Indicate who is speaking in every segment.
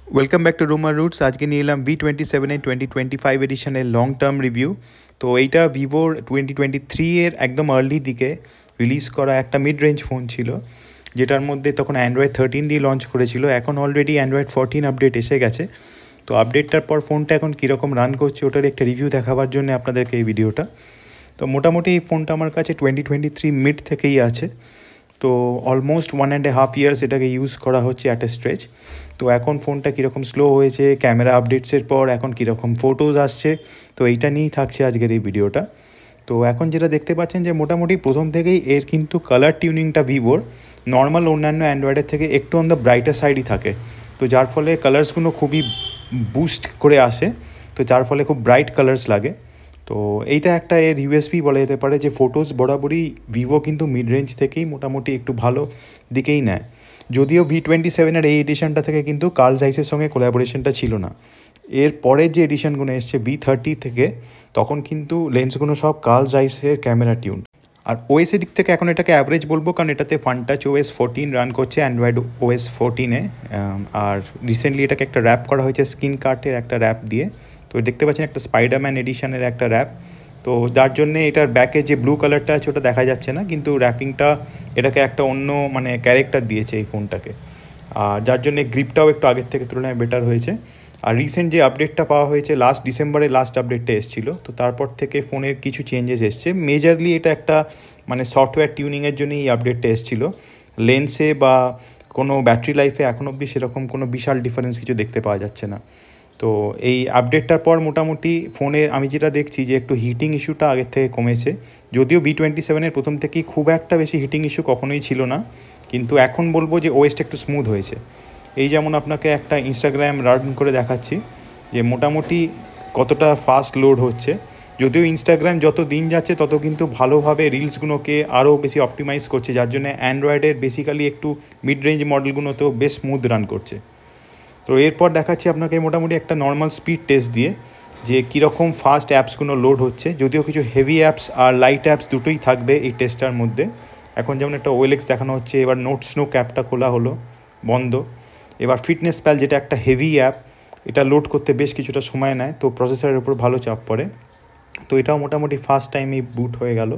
Speaker 1: Welcome back to রুমার roots. আজকে নিয়ে এলাম V27 এর 2025 এডিশনের লং টার্ম রিভিউ। তো এইটা ভিভোর 2023 এর একদম আর্লি দিকে রিলিজ করা একটা মিড রেঞ্জ ফোন ছিল, যেটার মধ্যে তখন অ্যান্ড্রয়েড 13 দিয়ে লঞ্চ করেছিল। এখন অলরেডি অ্যান্ড্রয়েড 14 আপডেট এসে গেছে। তো আপডেটটার পর ফোনটা এখন কীরকম রান করছে ওটার একটা রিভিউ দেখাবার জন্য আপনাদেরকে এই ভিডিওটা। তো মোটামুটি এই ফোনটা আমার কাছে 2023 মিড থেকেই আছে। তো অলমোস্ট 1.5 ইয়ার্স এটাকে ইউজ করা হচ্ছে অ্যাট এ স্ট্রেচ। তো এখন ফোনটা কীরকম স্লো হয়েছে, ক্যামেরা আপডেটসের পর এখন কীরকম ফটোজ আসছে, তো এইটা নিয়েই থাকছে আজকের এই ভিডিওটা। তো এখন যেটা দেখতে পাচ্ছেন যে মোটামুটি প্রথম থেকেই এর কিন্তু কালার টিউনিংটা ভিভোর নর্মাল অন্যান্য অ্যান্ড্রয়েডের থেকে একটু অন দ্য ব্রাইটার সাইডই থাকে। তো যার ফলে কালার্সগুলো খুবই বুস্ট করে আসে, তো যার ফলে খুব ব্রাইট কালার্স লাগে। তো এইটা একটা এর ইউএসপি বলা যেতে পারে, যে ফটোজ বরাবরই ভিভো কিন্তু মিড রেঞ্জ থেকেই মোটামুটি একটু ভালো দিকেই নেয়। যদিও V27 এই এডিশনটা থেকে কিন্তু কার্ল জাইসের সঙ্গে কোলাবোরেশনটা ছিল না। এর পরের যে এডিশনগুলো এসছে V30 থেকে, তখন কিন্তু লেন্সগুলো সব কার্ল জাইসের ক্যামেরা টিউন। আর ওএসের দিক থেকে এখন এটাকে অ্যাভারেজ বলবো, কারণ এটাতে ফানটাচ OS 14 রান করছে অ্যান্ড্রয়েড OS 14-এ। আর রিসেন্টলি এটাকে একটা র্যাপ করা হয়েছে স্ক্রিন কার্টের একটা র্যাপ দিয়ে। তো দেখতে পাচ্ছেন একটা স্পাইডারম্যান এডিশনের একটা র্যাপ। তো যার জন্যে এটার ব্যাকে যে ব্লু কালারটা আছে ওটা দেখা যাচ্ছে না, কিন্তু র্যাপিংটা এটাকে একটা অন্য ক্যারেক্টার দিয়েছে এই ফোনটাকে। আর যার জন্যে গ্রিপটাও একটু আগের থেকে তুলনায় বেটার হয়েছে। আর রিসেন্ট যে আপডেটটা পাওয়া হয়েছে লাস্ট ডিসেম্বরে লাস্ট আপডেটটা এসেছিলো, তো তারপর থেকে ফোনের কিছু চেঞ্জেস এসছে। মেজারলি এটা একটা সফটওয়্যার টিউনিংয়ের জন্যই এই আপডেটটা এসেছিলো। লেন্সে বা কোনো ব্যাটারি লাইফে এখন অবধি সেরকম কোনো বিশাল ডিফারেন্স কিছু দেখতে পাওয়া যাচ্ছে না। তো এই আপডেটটার পর মোটামুটি ফোনের আমি যেটা দেখছি যে একটু হিটিং ইস্যুটা আগের থেকে কমেছে। যদিও V27 প্রথম থেকেই খুব একটা বেশি হিটিং ইস্যু কখনোই ছিল না, কিন্তু এখন বলবো যে ওএসটা একটু স্মুথ হয়েছে। এই যেমন আপনাকে একটা ইনস্টাগ্রাম রান করে দেখাচ্ছি যে মোটামুটি কতটা ফাস্ট লোড হচ্ছে। যদিও ইনস্টাগ্রাম যত দিন যাচ্ছে তত কিন্তু ভালোভাবে রিলসগুলোকে আরও বেশি অপটিমাইজ করছে, যার জন্য অ্যান্ড্রয়েডের বেসিক্যালি একটু মিড রেঞ্জ মডেলগুলোতেও বেশ স্মুথ রান করছে। তো এরপর দেখাচ্ছি আপনাকে মোটামুটি একটা নর্মাল স্পিড টেস্ট দিয়ে যে কীরকম ফাস্ট অ্যাপসগুলো লোড হচ্ছে। যদিও কিছু হেভি অ্যাপস আর লাইট অ্যাপস দুটোই থাকবে এই টেস্টটার মধ্যে। এখন যেমন একটা OLX দেখানো হচ্ছে, এবার নোটসনুক অ্যাপটা খোলা হলো, বন্ধ। এবার ফিটনেস প্যাল যেটা একটা হেভি অ্যাপ, এটা লোড করতে বেশ কিছুটা সময় নেয়, তো প্রসেসরের উপর ভালো চাপ পড়ে। তো এটাও মোটামুটি ফার্স্ট টাইমেই বুট হয়ে গেল।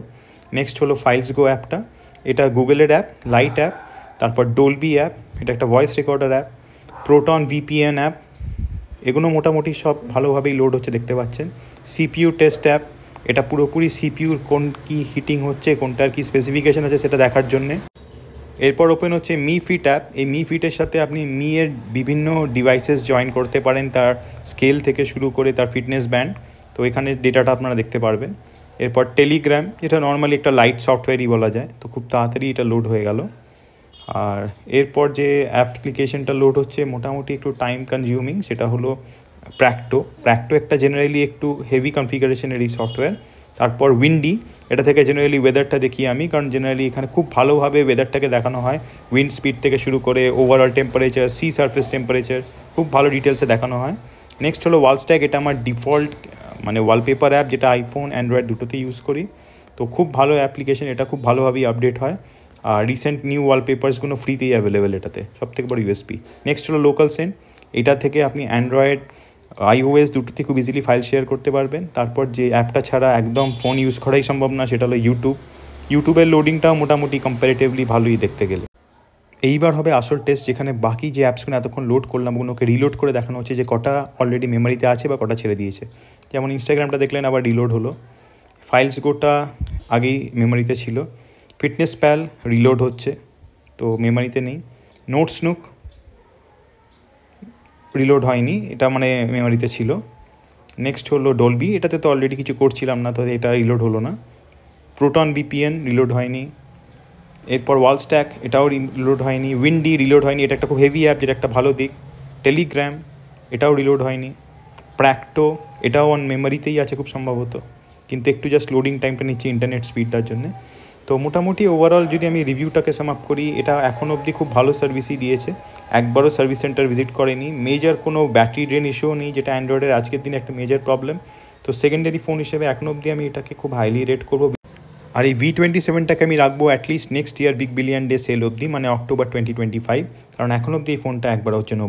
Speaker 1: নেক্সট হলো ফাইলস গো অ্যাপটা, এটা গুগলের অ্যাপ, লাইট অ্যাপ। তারপর ডলবি অ্যাপ, এটা একটা voice recorder app. Proton VPN app, এগুলো মোটামুটি সব ভালোভাবেই লোড হচ্ছে দেখতে পাচ্ছেন। CPU টেস্ট অ্যাপ, এটা পুরোপুরি CPUর কোন কী হিটিং হচ্ছে, কোনটার কী স্পেসিফিকেশান আছে সেটা দেখার জন্যে। এরপর ওপেন হচ্ছে মি ফিট অ্যাপ। এই মি ফিটের সাথে আপনি এর বিভিন্ন ডিভাইসেস জয়েন করতে পারেন, তার স্কেল থেকে শুরু করে তার ফিটনেস ব্যান্ড। তো এখানে ডেটাটা আপনারা দেখতে পারবেন। এরপর টেলিগ্রাম, যেটা নর্মালি একটা লাইট সফটওয়্যারই বলা যায়, তো খুব তাড়াতাড়ি এটা লোড হয়ে গেল। আর এরপর যে অ্যাপ্লিকেশনটা লোড হচ্ছে মোটামুটি একটু টাইম কনজিউমিং, সেটা হলো প্র্যাক্টো একটা জেনারেলি একটু হেভি কনফিগারেশনের এই সফটওয়্যার। তারপর উইন্ডি, এটা থেকে জেনারেলি ওয়েদারটা দেখি আমি, কারণ জেনারেলি এখানে খুব ভালোভাবে ওয়েদারটাকে দেখানো হয়। উইন্ড স্পিড থেকে শুরু করে overall temperature, sea surface temperature খুব ভালো ডিটেলসে দেখানো হয়। নেক্সট হলো ওয়ালস্ট্যাক, এটা আমার ডিফল্ট ওয়ালপেপার অ্যাপ, যেটা আইফোন অ্যান্ড্রয়েড দুটোতেই ইউজ করি। তো খুব ভালো অ্যাপ্লিকেশন, এটা খুব ভালোভাবেই আপডেট হয়। আর রিসেন্ট নিউ ওয়ালপেপার্সগুলো ফ্রিতেই অ্যাভেলেবেল এটাতে, সবথেকে বড় ইউএসপি। নেক্সট হলো লোকাল সেন্ড, এটা থেকে আপনি অ্যান্ড্রয়েড iOS দুটোতে খুব ইজিলি ফাইল শেয়ার করতে পারবেন। তারপর যে অ্যাপটা ছাড়া একদম ফোন ইউজ করাই সম্ভব না, সেটা হলো ইউটিউবের লোডিংটাও মোটামুটি কম্প্যারেটিভলি ভালোই দেখতে গেলে। এইবার হবে আসল টেস্ট, যেখানে বাকি যে অ্যাপসগুলো এতক্ষণ লোড করলাম ওগুলোকে রিলোড করে দেখানো হচ্ছে যে কটা অলরেডি মেমোরিতে আছে বা কটা ছেড়ে দিয়েছে। যেমন ইনস্টাগ্রামটা দেখলেন আবার রিলোড হলো, ফাইলস গোটা আগেই মেমোরিতে ছিল। ফিটনেস প্যাল রিলোড হচ্ছে, তো মেমোরিতে নেই। নোটসনুক রিলোড হয়নি, এটা মেমোরিতে ছিল। নেক্সট হলো ডলবি, এটাতে তো অলরেডি কিছু করছিলাম না, তো এটা রিলোড হলো না। প্রোটন VPN রিলোড হয়নি। এরপর ওয়ালস্ট্যাক, এটাও রিলোড হয়নি। উইন্ডি রিলোড হয়নি, এটা একটা খুব হেভি অ্যাপ, যেটা একটা ভালো দিক। টেলিগ্রাম, এটাও রিলোড হয়নি। প্র্যাক্টো, এটাও অন মেমোরিতেই আছে খুব সম্ভবত, কিন্তু একটু জাস্ট লোডিং টাইমটা নিচ্ছে ইন্টারনেট স্পিডটার জন্য। তো মোটামুটি ওভারঅল যদি আমি রিভিউটাকে সাম আপ করি, এটা এখন অবধি খুব ভালো সার্ভিসই দিয়েছে। একবারও সার্ভিস সেন্টার ভিজিট করেনি, মেজর কোনো ব্যাটারি ড্রেন ইস্যুও নেই, যেটা অ্যান্ড্রয়েডের আজকের দিনে একটা মেজর প্রবলেম। তো সেকেন্ডারি ফোন হিসেবে এখন অবধি আমি এটাকে খুব হাইলি রেট করবো। আর এই V27টাকে আমি রাখবো at least next year big billion day sale অবধি, অক্টোবর 2025, কারণ এখন অবধি এই ফোনটা একবার হচ্ছে নো